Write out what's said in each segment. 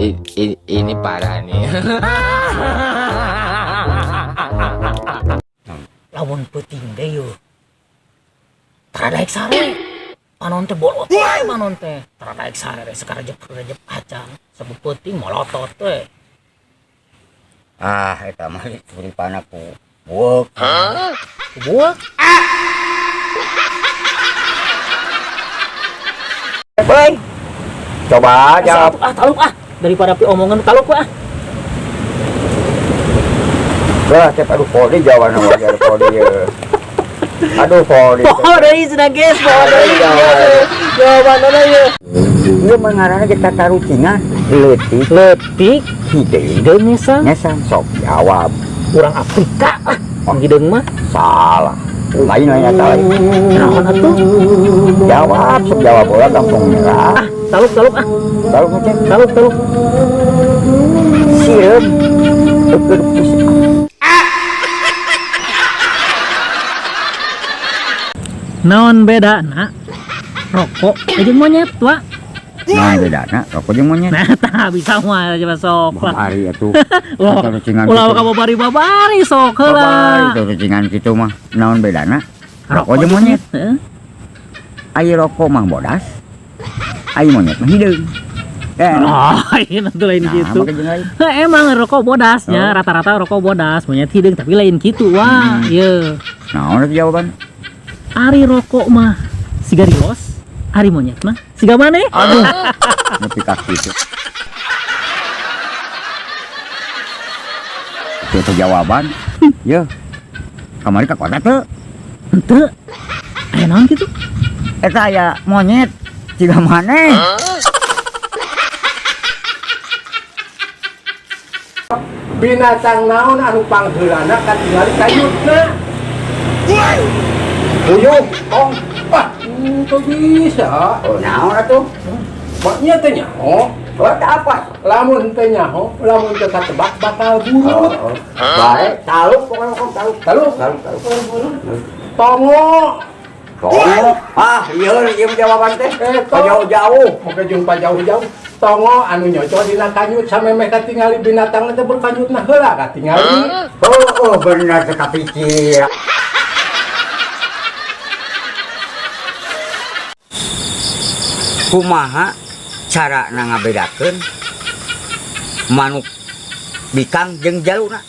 Ini parah nih. Lamun penting deh yo. Teradaik sare. Panon teh bolot wae panon teh. Teradaik sare sekarang rejep acan. Sebab penting molotot teh. Eta mah suripana ku buek. Buek. Boy. Coba jawab. Taluk daripada pi omongan taluk ah. Lah, cep aduh poli jawaban wajar poli ya. Aduh poli. Deui cenah geus, deui. Jawabanna ye. Ieu mengarana kita tarucingan leutik Hideung ngesan sok jawab. Urang Afrika hideung mah Salah. Lain tah. naon atuh? Jawab, sok jawab bola gampang nyerah. Taluk Baru ngecek. taluk. Sieun. Ukur pus. Naon bedana rokok jeung monyet wa? Nah, bedana rokok jeung monyet. Nah, tah bisa mah coba sok lah. Hari atuh. Ulah ka babari sok heula. Itu rucingan kitu mah. Naon bedana? Rokok jeung monyet. Heeh. Aya rokok mah bodas. Aya monyet mah hideung. Ini tuh lain gitu. Make jeung lain. Emang rokok bodasnya rata-rata rokok bodas monyet hideung tapi lain gitu wah. Ieu. Naon atuh jawaban? Ari rokok mah sigarios, ari monyet mah siga maneh. Aduh. Nepi ka kitu. Itu jawaban. Ye. Kamari ka kota teu? Henteu. Aya naon kitu? Eta aya monyet. Siga maneh. Binatang naon anu pangheulana katingali kayutna? Uyuh, ong, kok bisa? Oh, naon atuh? Maknya teh nyaho, Buat apa? lamun teh nyaho, lamun teh katebak bakal burut. Baik, taluk pokoknya kok taluk. Taluk. Tongo, Tongo. Iya jawaban teh. Jauh-jauh. moga jumpa jauh-jauh. Tongo anu nyocok dina kanyut samemeh katingali binatang teh berkanyutna heula katingali. Oh, benar teh kapikir. Kumaha cara ngabedakeun manuk bikang jeung jaluna?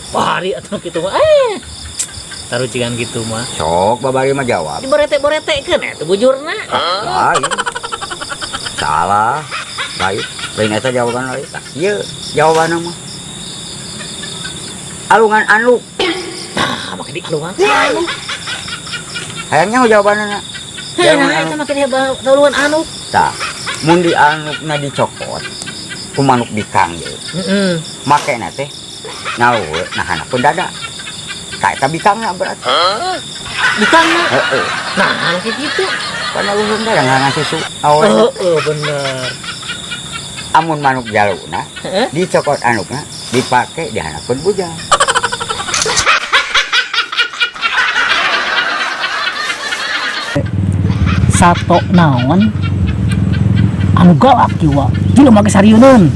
Bari atuh kitu mah. Tarucingan gitu mah. Sok babari mah jawab. Diborete-boretekeun eta bujurna. Lain. Salah. Lain eta jawaban lain. Ieu jawabanna mah. Alungan anluk. Tah make di alungan. Hayangnya jawabanna. Nah, eta make di alungan anu. Tah, mun di anukna dicokot ku manuk bikang ge. Heeh. Makena teh naleueur nahanakeun dada. Ka eta bikangna berarti. Bikangna. Heeh. Nah, anu kitu. Kana luhur da ngana susu awewe. Heeh, bener. Amun manuk jaluna Heeh. dicokot anukna dipake dihanakeun bujang. Sato naon anu galak jiwa jelema ge sarieun.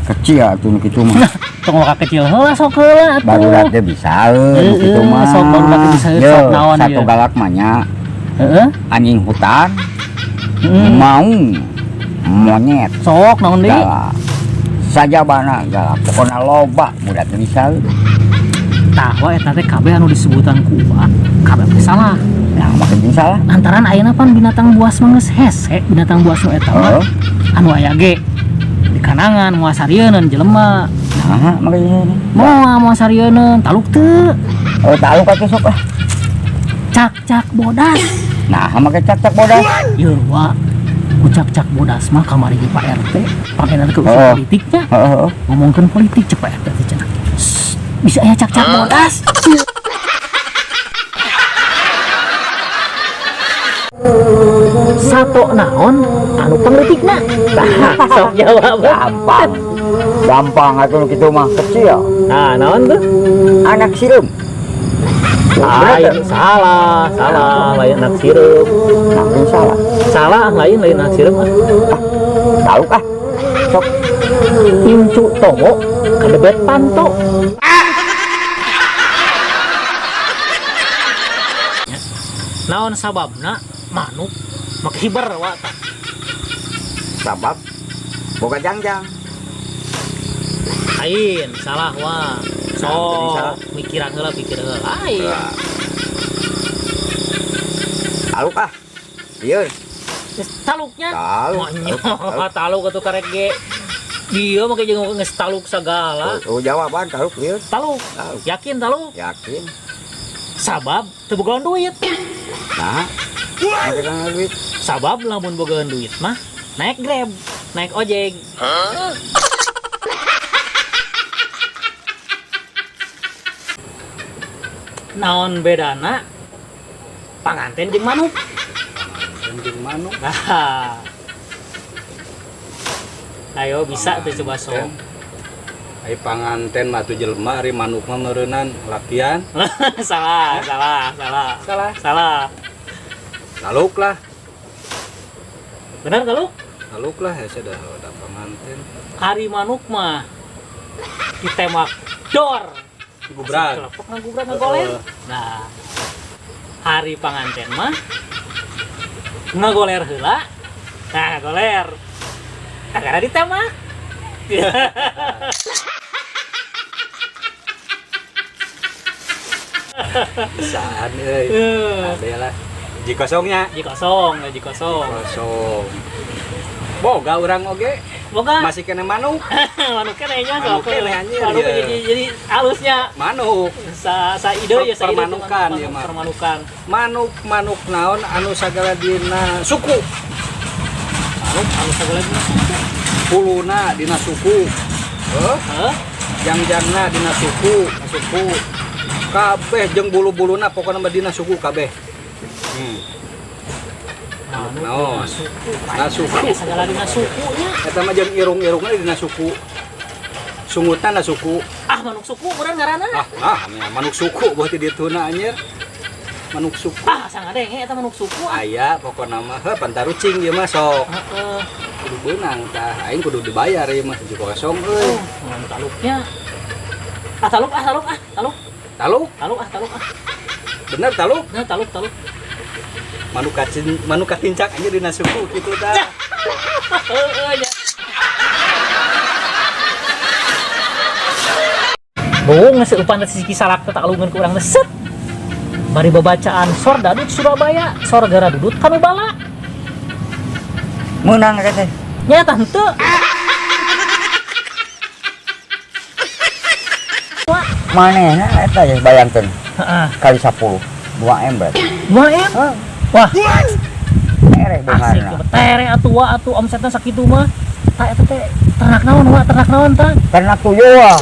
Kecil atuh nu kitu mah. Tong ka kecil heula sok heula atuh. Barudak teh bisaeun nu kitu mah. Sok barudak teh bisaeun, sok naon Satu ieu? galak mah nya Heeh. anjing hutan mau monyet Sok naon deui? galak. Sajabana galak pokona loba mudah teh bisaeun. Tah we eta teh kabeh anu disebutan ku kabeh teh salah. Nah, makin salah. Antaran ayeuna pan binatang buas mah geus hese, binatang buas nu eta mah anu aya ge di kanangan moal sarieun jelema. Nah, makanya Moal sarieun taluk teu. oh taluk atuh sok ah. Cak-cak bodas. Nah, make cak-cak bodas. Yeuh wa. Ku cak-cak bodas mah kamari di Pak RT. Pake nanti ke urusan politiknya. Heeh. Ngomongkeun politik cek Pak RT teh cenah. Bisa aya cak-cak bodas. Sato naon anu penglitikna? Sok jawab. Gampang atuh kitu mah kecil. Nah, naon tuh? Anak sireum. Lain salah, lain anak sirup. Makin salah. Salah lain anak sirup. Taluk ah. Sok Incu Tongo kadebet panto. Naon sababna manuk make hiber wa tah. sabab boga jangjang. Lain salah wa. Nah, jadi salah. Mikiran heula pikir heula. Lain. Taluk ah. Ieu. Geus taluknya. Taluk. Taluk atuh karek ge. Dia make jeung geus taluk sagala. Oh, jawaban taluk ieu. Taluk. Taluk. Yakin taluk? Yakin. Sabab teu bogaan duit. Nah. Make kana duit. Sabab lamun bogaan duit mah naik Grab, naik ojek. Naon bedana panganten jeung manuk? Anjing manuk. Nah. Ayo bisa tuh coba sok. Ai panganten mah tuh jelema ari manuk mah meureunnan lakian. Salah. Taluk lah. Benar taluk? Taluk lah ya sudah ada panganten. Hari manuk mah ditembak dor. Gubrag. Kelepok ngagubrag ngagoler. Nah. Hari panganten mah ngagoler heula. Nah, ngagoler. Karena ditembak. Saan euy. Ade lah. Ji kosongnya. Ji kosong, gaji kosong. Kosong. Boga urang oge. Boga. Masih kena manuk. Manuk kenanya Manuk sok. keneh anjir, Manuk ya. jadi halusnya Manuk. sa ide ya sa ide Permanukan, ya, mah. permanukan. Manuk naon anu sagala dina suku. Manuk halus sagala dina. Puluna dina suku. Heh. Jangjangna dina suku. Kabeh jeung bulu-buluna pokona mah dina suku kabeh. Manuk Naon? suku. Na suku. Sagala dina sukunya. Eta mah jeung irung-irungna dina suku. Sungutna na suku. Ah, manuk suku urang ngaranna. Manuk suku buat di dituna anjir. Manuk suku. Ah, sangadeng eta manuk suku. Aya pokona mah pantarucing ieu mah sok. Heeh. Kudu beunang tah aing kudu dibayar ieu mah 7 kosong euy. Taluknya. Taluk. Taluk. Bener taluk. Nah, taluk. Manuk katincak anjir dina suku kitu tah. Heeh nya. Bohong ngasih upan si kisalak teh taklungeun ku urang teh set. Bari babacaan sor dadut Surabaya, sor gara dudut kanu bala. Meunang teh. Nyata henteu. Manehna eta ya bayangkeun Heeh. kali 10. 2M berarti. 2M. Hah, Wah, erek asik beungarna. tere atuh omsetna sakitu mah. Tah eta teh ternak naon tah? Ternak tuyul.